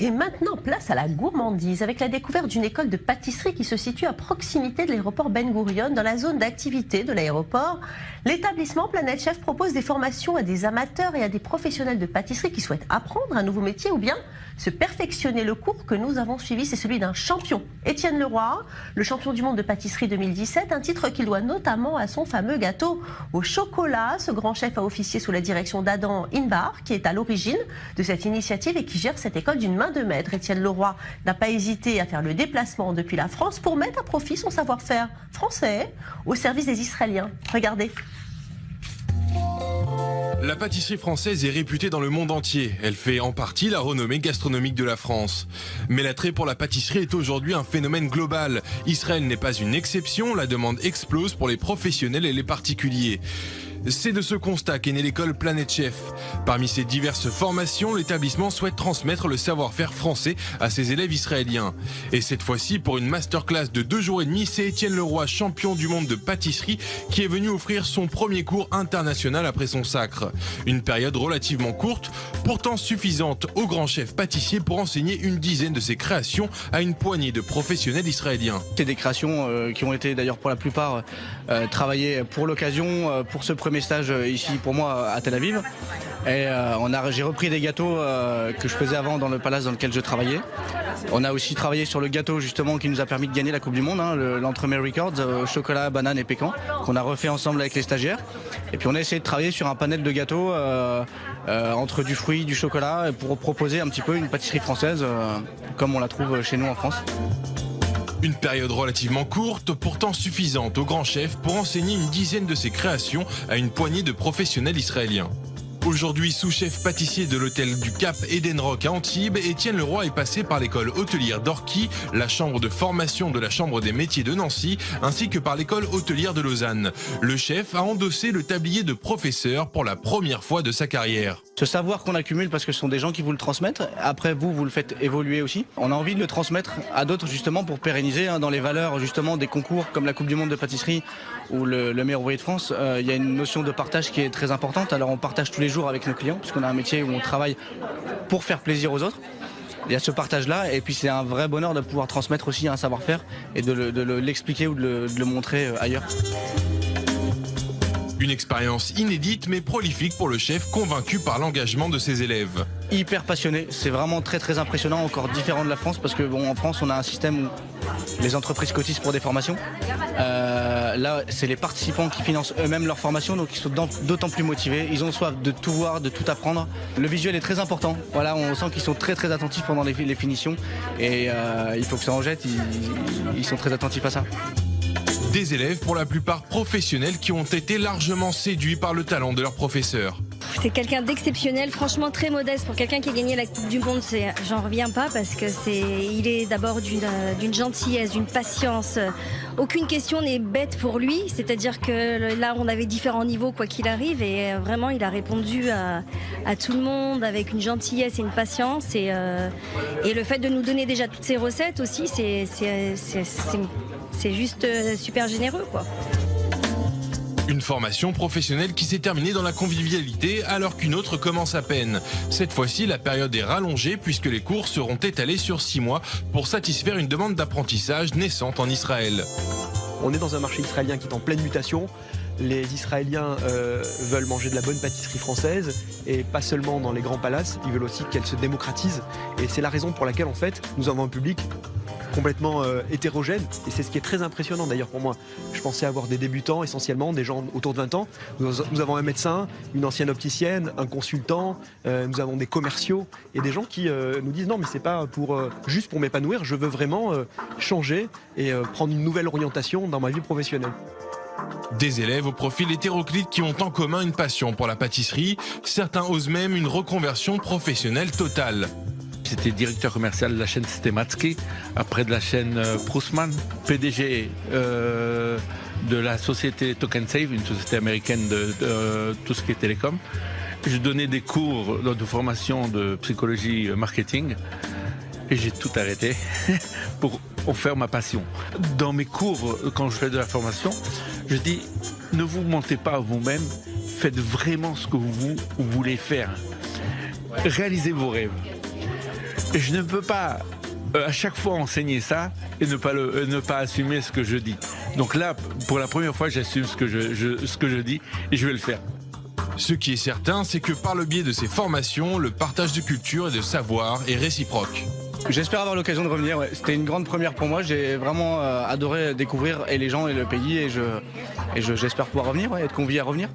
Et maintenant, place à la gourmandise avec la découverte d'une école de pâtisserie qui se situe à proximité de l'aéroport Ben Gurion, dans la zone d'activité de l'aéroport. L'établissement Planète Chef propose des formations à des amateurs et à des professionnels de pâtisserie qui souhaitent apprendre un nouveau métier ou bien se perfectionner. Le cours que nous avons suivi, c'est celui d'un champion, Étienne Leroy, le champion du monde de pâtisserie 2017, un titre qu'il doit notamment à son fameux gâteau au chocolat. Ce grand chef a officié sous la direction d'Adam Inbar, qui est à l'origine de cette initiative et qui gère cette école d'une main de maître. Étienne Leroy n'a pas hésité à faire le déplacement depuis la France pour mettre à profit son savoir-faire français au service des Israéliens. Regardez. La pâtisserie française est réputée dans le monde entier. Elle fait en partie la renommée gastronomique de la France. Mais l'attrait pour la pâtisserie est aujourd'hui un phénomène global. Israël n'est pas une exception, la demande explose pour les professionnels et les particuliers. C'est de ce constat qu'est née l'école Planète Chef. Parmi ses diverses formations, l'établissement souhaite transmettre le savoir-faire français à ses élèves israéliens. Et cette fois-ci, pour une masterclass de 2 jours et demi, c'est Étienne Leroy, champion du monde de pâtisserie, qui est venu offrir son premier cours international après son sacre. Une période relativement courte, pourtant suffisante au grand chef pâtissier pour enseigner une dizaine de ses créations à une poignée de professionnels israéliens. C'est des créations qui ont été d'ailleurs pour la plupart travaillées pour l'occasion, pour ce premier stage ici pour moi à Tel Aviv. Et j'ai repris des gâteaux que je faisais avant dans le palace dans lequel je travaillais. On a aussi travaillé sur le gâteau justement qui nous a permis de gagner la Coupe du Monde, l'Entremet Records, chocolat, banane et pécan, qu'on a refait ensemble avec les stagiaires. Et puis on a essayé de travailler sur un panel de gâteaux entre du fruit, du chocolat, pour proposer un petit peu une pâtisserie française comme on la trouve chez nous en France. Une période relativement courte, pourtant suffisante au grand chef pour enseigner une dizaine de ses créations à une poignée de professionnels israéliens. Aujourd'hui sous-chef pâtissier de l'hôtel du Cap Eden Rock à Antibes, Étienne Leroy est passé par l'école hôtelière d'Orchies, la chambre de formation de la Chambre des métiers de Nancy, ainsi que par l'école hôtelière de Lausanne. Le chef a endossé le tablier de professeur pour la première fois de sa carrière. Ce savoir qu'on accumule, parce que ce sont des gens qui vous le transmettent, après vous le faites évoluer aussi. On a envie de le transmettre à d'autres justement pour pérenniser dans les valeurs justement des concours comme la Coupe du Monde de pâtisserie ou le meilleur ouvrier de France. Il y a une notion de partage qui est très importante. Alors on partage tous les jours avec nos clients, puisqu'on a un métier où on travaille pour faire plaisir aux autres. Il y a ce partage-là, et puis c'est un vrai bonheur de pouvoir transmettre aussi un savoir-faire et de l'expliquer ou de le montrer ailleurs. Une expérience inédite mais prolifique pour le chef, convaincu par l'engagement de ses élèves. Hyper passionné, c'est vraiment très très impressionnant, encore différent de la France, parce que en France on a un système où les entreprises cotisent pour des formations. Là c'est les participants qui financent eux-mêmes leur formation, donc ils sont d'autant plus motivés, ils ont soif de tout voir, de tout apprendre. Le visuel est très important, voilà, on sent qu'ils sont très très attentifs pendant les finitions, et il faut que ça en jette, ils sont très attentifs à ça. Des élèves pour la plupart professionnels qui ont été largement séduits par le talent de leur professeur. C'est quelqu'un d'exceptionnel, franchement très modeste pour quelqu'un qui a gagné la Coupe du Monde. J'en reviens pas parce que il est d'abord d'une gentillesse, d'une patience. Aucune question n'est bête pour lui, c'est-à-dire que là on avait différents niveaux quoi qu'il arrive et vraiment il a répondu à tout le monde avec une gentillesse et une patience et le fait de nous donner déjà toutes ces recettes aussi c'est juste super généreux quoi. Une formation professionnelle qui s'est terminée dans la convivialité alors qu'une autre commence à peine. Cette fois-ci, la période est rallongée puisque les cours seront étalés sur 6 mois pour satisfaire une demande d'apprentissage naissante en Israël. On est dans un marché israélien qui est en pleine mutation. Les Israéliens veulent manger de la bonne pâtisserie française et pas seulement dans les grands palaces, ils veulent aussi qu'elle se démocratise. Et c'est la raison pour laquelle en fait nous avons un public complètement hétérogène et c'est ce qui est très impressionnant d'ailleurs pour moi. Je pensais avoir des débutants essentiellement, des gens autour de 20 ans. Nous avons un médecin, une ancienne opticienne, un consultant, nous avons des commerciaux et des gens qui nous disent non mais c'est pas juste pour m'épanouir, je veux vraiment changer et prendre une nouvelle orientation dans ma vie professionnelle. Des élèves au profil hétéroclite qui ont en commun une passion pour la pâtisserie, certains osent même une reconversion professionnelle totale. J'étais directeur commercial de la chaîne Systematsky, après de la chaîne Proussmann, PDG de la société Token Save, une société américaine de tout ce qui est télécom. Je donnais des cours de formation de psychologie marketing et j'ai tout arrêté pour faire ma passion. Dans mes cours, quand je fais de la formation, je dis ne vous mentez pas à vous-même, faites vraiment ce que vous voulez faire. Réalisez vos rêves. Et je ne peux pas à chaque fois enseigner ça et ne pas assumer ce que je dis. Donc là, pour la première fois, j'assume ce que je dis et je vais le faire. Ce qui est certain, c'est que par le biais de ces formations, le partage de culture et de savoir est réciproque. J'espère avoir l'occasion de revenir. Ouais. C'était une grande première pour moi. J'ai vraiment adoré découvrir et les gens et le pays et j'espère pouvoir revenir, être convié à revenir.